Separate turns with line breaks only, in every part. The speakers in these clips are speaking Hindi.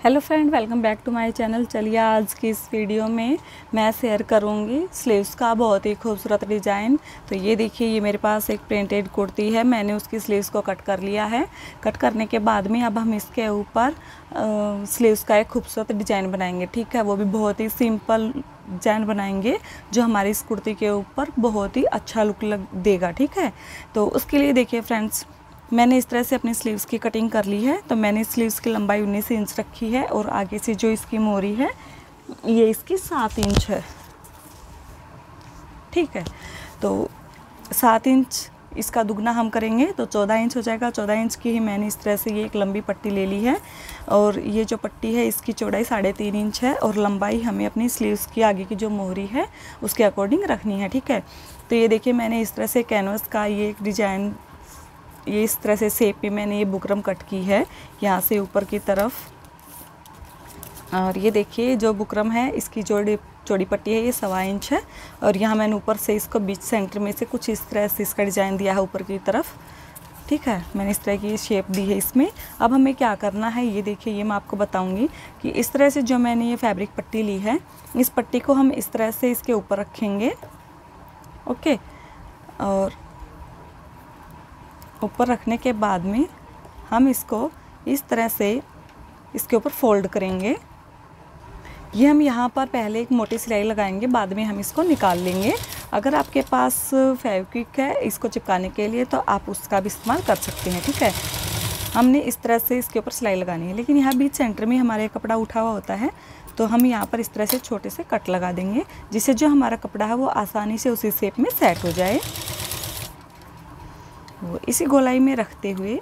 Hello friend, welcome back to my channel. चलिए आज की इस वीडियो में मैं शेयर करूंगी स्लीव्स का बहुत ही खूबसूरत डिज़ाइन। तो ये देखिए, ये मेरे पास एक प्रिंटेड कुर्ती है। मैंने उसकी स्लीव्स को कट कर लिया है। कट करने के बाद में अब हम इसके ऊपर स्लीव्स का एक खूबसूरत डिज़ाइन बनाएंगे। ठीक है, वो भी बहुत ही सिंपल डिज़ाइन बनाएंगे जो हमारी इस कुर्ती के ऊपर बहुत ही अच्छा लुक देगा। ठीक है, तो उसके लिए देखिए फ्रेंड्स, मैंने इस तरह से अपनी स्लीव्स की कटिंग कर ली है। तो मैंने स्लीव्स की लंबाई 19 इंच रखी है और आगे से जो इसकी मोरी है ये इसकी 7 इंच है। ठीक है, तो 7 इंच इसका दुगना हम करेंगे तो 14 इंच हो जाएगा। 14 इंच की ही मैंने इस तरह से ये एक लंबी पट्टी ले ली है और ये जो पट्टी है इसकी चौड़ाई 3.5 इंच है और लंबाई हमें अपनी स्लीव्स की आगे की जो मोहरी है उसके अकॉर्डिंग रखनी है। ठीक है, तो ये देखिए, मैंने इस तरह से कैनवस का ये एक डिज़ाइन, ये इस तरह से शेप में मैंने ये बुकरम कट की है यहाँ से ऊपर की तरफ। और ये देखिए, जो बुकरम है इसकी चौड़ी पट्टी है ये 1.25 इंच है और यहाँ मैंने ऊपर से इसको बीच सेंटर में से कुछ इस तरह से इसका डिज़ाइन दिया है ऊपर की तरफ। ठीक है, मैंने इस तरह की शेप दी है इसमें। अब हमें क्या करना है ये देखिए, ये मैं आपको बताऊंगी कि इस तरह से जो मैंने ये फैब्रिक पट्टी ली है, इस पट्टी को हम इस तरह से इसके ऊपर रखेंगे। ओके, और ऊपर रखने के बाद में हम इसको इस तरह से इसके ऊपर फोल्ड करेंगे। ये हम यहाँ पर पहले एक मोटी सिलाई लगाएंगे, बाद में हम इसको निकाल लेंगे। अगर आपके पास फेविक्विक है इसको चिपकाने के लिए तो आप उसका भी इस्तेमाल कर सकते हैं। ठीक है, हमने इस तरह से इसके ऊपर सिलाई लगानी है, लेकिन यहाँ बीच सेंटर में हमारे कपड़ा उठा हुआ होता है तो हम यहाँ पर इस तरह से छोटे से कट लगा देंगे, जिससे जो हमारा कपड़ा है वो आसानी से उसी शेप में सेट हो जाए। वो इसी गोलाई में रखते हुए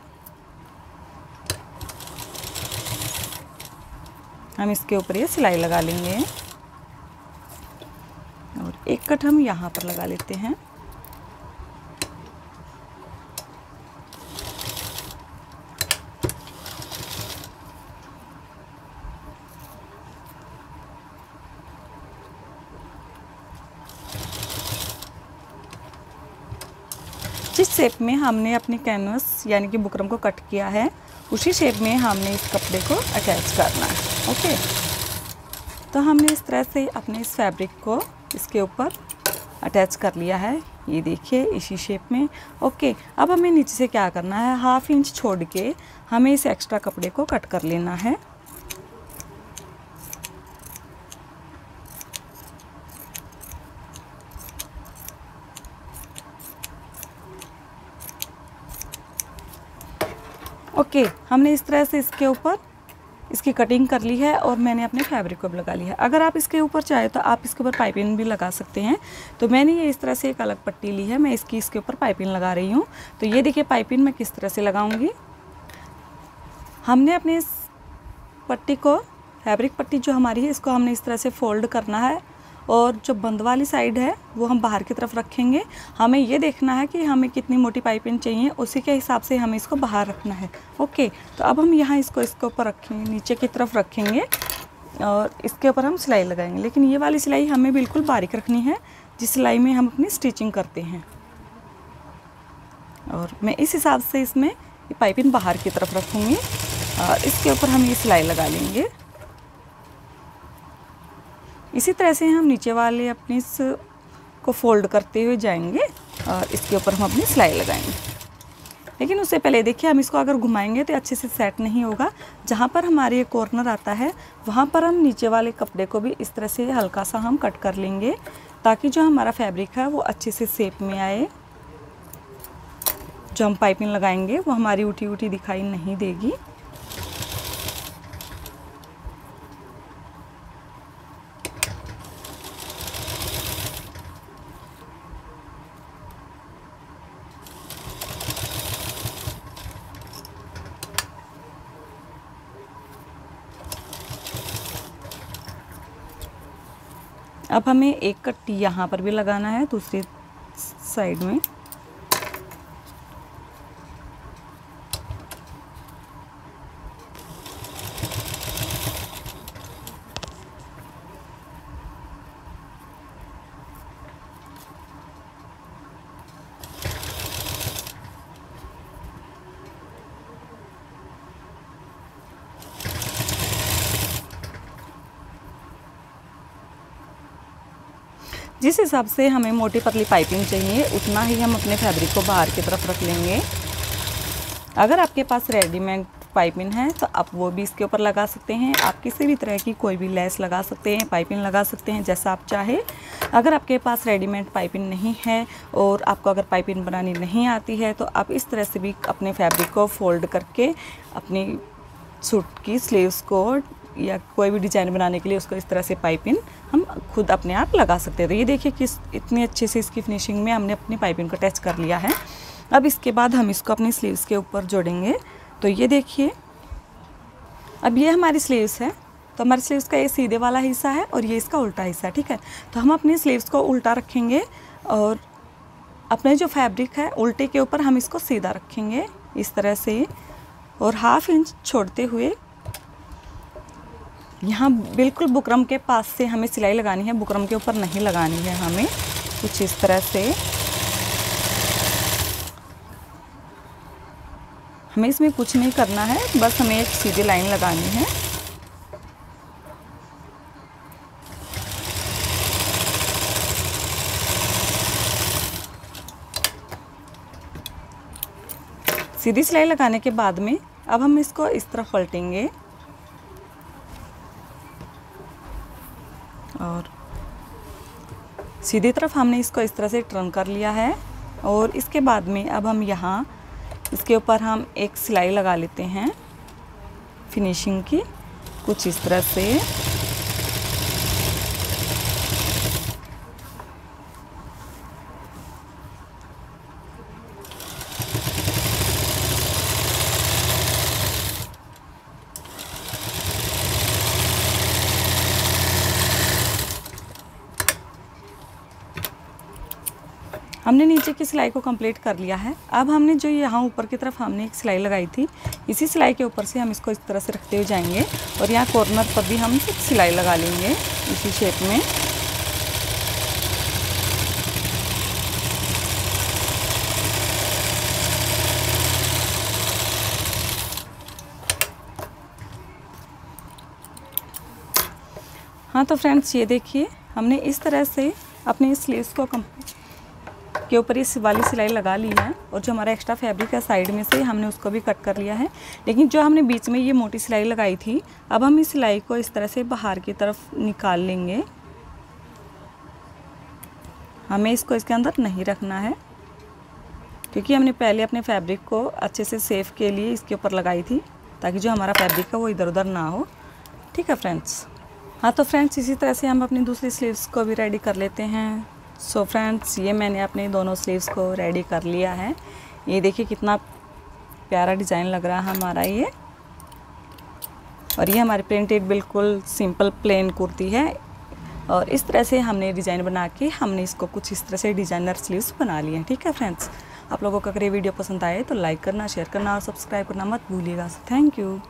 हम इसके ऊपर ये सिलाई लगा लेंगे और एक कट हम यहाँ पर लगा लेते हैं। जिस शेप में हमने अपनी कैनवस यानी कि बुकरम को कट किया है उसी शेप में हमने इस कपड़े को अटैच करना है। ओके, तो हमने इस तरह से अपने इस फैब्रिक को इसके ऊपर अटैच कर लिया है, ये देखिए इसी शेप में। ओके, अब हमें नीचे से क्या करना है, 1/2 इंच छोड़ के हमें इस एक्स्ट्रा कपड़े को कट कर लेना है। ओके, हमने इस तरह से इसके ऊपर इसकी कटिंग कर ली है और मैंने अपने फैब्रिक को भी लगा लिया है। अगर आप इसके ऊपर चाहे तो आप इसके ऊपर पाइपिंग भी लगा सकते हैं। तो मैंने ये इस तरह से एक अलग पट्टी ली है, मैं इसके ऊपर पाइपिंग लगा रही हूँ। तो ये देखिए पाइपिंग मैं किस तरह से लगाऊंगी। हमने अपने इस पट्टी को, फैब्रिक पट्टी जो हमारी है, इसको हमने इस तरह से फोल्ड करना है और जो बंद वाली साइड है वो हम बाहर की तरफ रखेंगे। हमें ये देखना है कि हमें कितनी मोटी पाइपिंग चाहिए, उसी के हिसाब से हमें इसको बाहर रखना है। ओके, तो अब हम यहाँ इसके ऊपर रखेंगे, नीचे की तरफ रखेंगे और इसके ऊपर हम सिलाई लगाएंगे। लेकिन ये वाली सिलाई हमें बिल्कुल बारीक रखनी है, जिस सिलाई में हम अपनी स्टिचिंग करते हैं। और मैं इस हिसाब से इसमें ये पाइपिंग बाहर की तरफ रखूँगी और इसके ऊपर हम ये सिलाई लगा लेंगे। इसी तरह से हम नीचे वाले अपनी इस को फोल्ड करते हुए जाएंगे और इसके ऊपर हम अपनी सिलाई लगाएंगे। लेकिन उससे पहले देखिए, हम इसको अगर घुमाएंगे तो अच्छे से सेट नहीं होगा। जहाँ पर हमारे ये कॉर्नर आता है वहाँ पर हम नीचे वाले कपड़े को भी इस तरह से हल्का सा हम कट कर लेंगे, ताकि जो हमारा फैब्रिक है वो अच्छे से शेप में आए। जो हम पाइपिंग लगाएंगे वो हमारी उठी उठी दिखाई नहीं देगी। अब हमें एक कट यहाँ पर भी लगाना है दूसरी साइड में। जिस हिसाब से हमें मोटी पतली पाइपिंग चाहिए उतना ही हम अपने फैब्रिक को बाहर की तरफ रख लेंगे। अगर आपके पास रेडीमेड पाइपिंग है तो आप वो भी इसके ऊपर लगा सकते हैं। आप किसी भी तरह की कोई भी लेस लगा सकते हैं, पाइपिंग लगा सकते हैं, जैसा आप चाहे। अगर आपके पास रेडीमेड पाइपिंग नहीं है और आपको अगर पाइपिंग बनानी नहीं आती है तो आप इस तरह से भी अपने फैब्रिक को फोल्ड करके अपनी सूट की स्लीव्स को या कोई भी डिज़ाइन बनाने के लिए उसको इस तरह से पाइपिंग हम खुद अपने आप लगा सकते हैं। तो ये देखिए कि इतनी अच्छे से इसकी फिनिशिंग में हमने अपनी पाइपिंग को अटैच कर लिया है। अब इसके बाद हम इसको अपनी स्लीव्स के ऊपर जोड़ेंगे। तो ये देखिए, अब ये हमारी स्लीव्स है, तो हमारी स्लीव्स का ये सीधे वाला हिस्सा है और ये इसका उल्टा हिस्सा है, ठीक है। तो हम अपनी स्लीव्स को उल्टा रखेंगे और अपने जो फैब्रिक है उल्टे के ऊपर हम इसको सीधा रखेंगे इस तरह से, और 1/2 इंच छोड़ते हुए यहाँ बिल्कुल बुकरम के पास से हमें सिलाई लगानी है, बुकरम के ऊपर नहीं लगानी है हमें। कुछ इस तरह से हमें इसमें कुछ नहीं करना है, बस हमें एक सीधी लाइन लगानी है। सीधी सिलाई लगाने के बाद में अब हम इसको इस तरफ पलटेंगे और सीधी तरफ हमने इसको इस तरह से टर्न कर लिया है। और इसके बाद में अब हम यहाँ इसके ऊपर हम एक सिलाई लगा लेते हैं फिनिशिंग की, कुछ इस तरह से। हमने नीचे की सिलाई को कंप्लीट कर लिया है। अब हमने जो यहाँ ऊपर की तरफ हमने एक सिलाई लगाई थी, इसी सिलाई के ऊपर से हम इसको इस तरह से रखते हुए जाएंगे और यहाँ कॉर्नर पर भी हम एक सिलाई लगा लेंगे इसी शेप में। हाँ तो फ्रेंड्स, ये देखिए हमने इस तरह से अपने स्लीव्स को के ऊपर इस वाली सिलाई लगा ली है और जो हमारा एक्स्ट्रा फैब्रिक है साइड में से हमने उसको भी कट कर लिया है। लेकिन जो हमने बीच में ये मोटी सिलाई लगाई थी, अब हम इस सिलाई को इस तरह से बाहर की तरफ निकाल लेंगे। हमें इसको इसके अंदर नहीं रखना है क्योंकि हमने पहले अपने फैब्रिक को अच्छे से सेफ के लिए इसके ऊपर लगाई थी ताकि जो हमारा फैब्रिक है वो इधर उधर ना हो, ठीक है फ्रेंड्स। हाँ तो फ्रेंड्स, इसी तरह से हम अपनी दूसरी स्लीव्स को भी रेडी कर लेते हैं। सो फ्रेंड्स, ये मैंने अपने दोनों स्लीव्स को रेडी कर लिया है। ये देखिए कितना प्यारा डिज़ाइन लग रहा है हमारा ये। और ये हमारी प्रिंटेड बिल्कुल सिंपल प्लेन कुर्ती है और इस तरह से हमने डिज़ाइन बना के हमने इसको कुछ इस तरह से डिज़ाइनर स्लीव्स बना लिए हैं, ठीक है फ्रेंड्स। आप लोगों को अगर ये वीडियो पसंद आए तो लाइक करना, शेयर करना और सब्सक्राइब करना मत भूलिएगा। Thank you.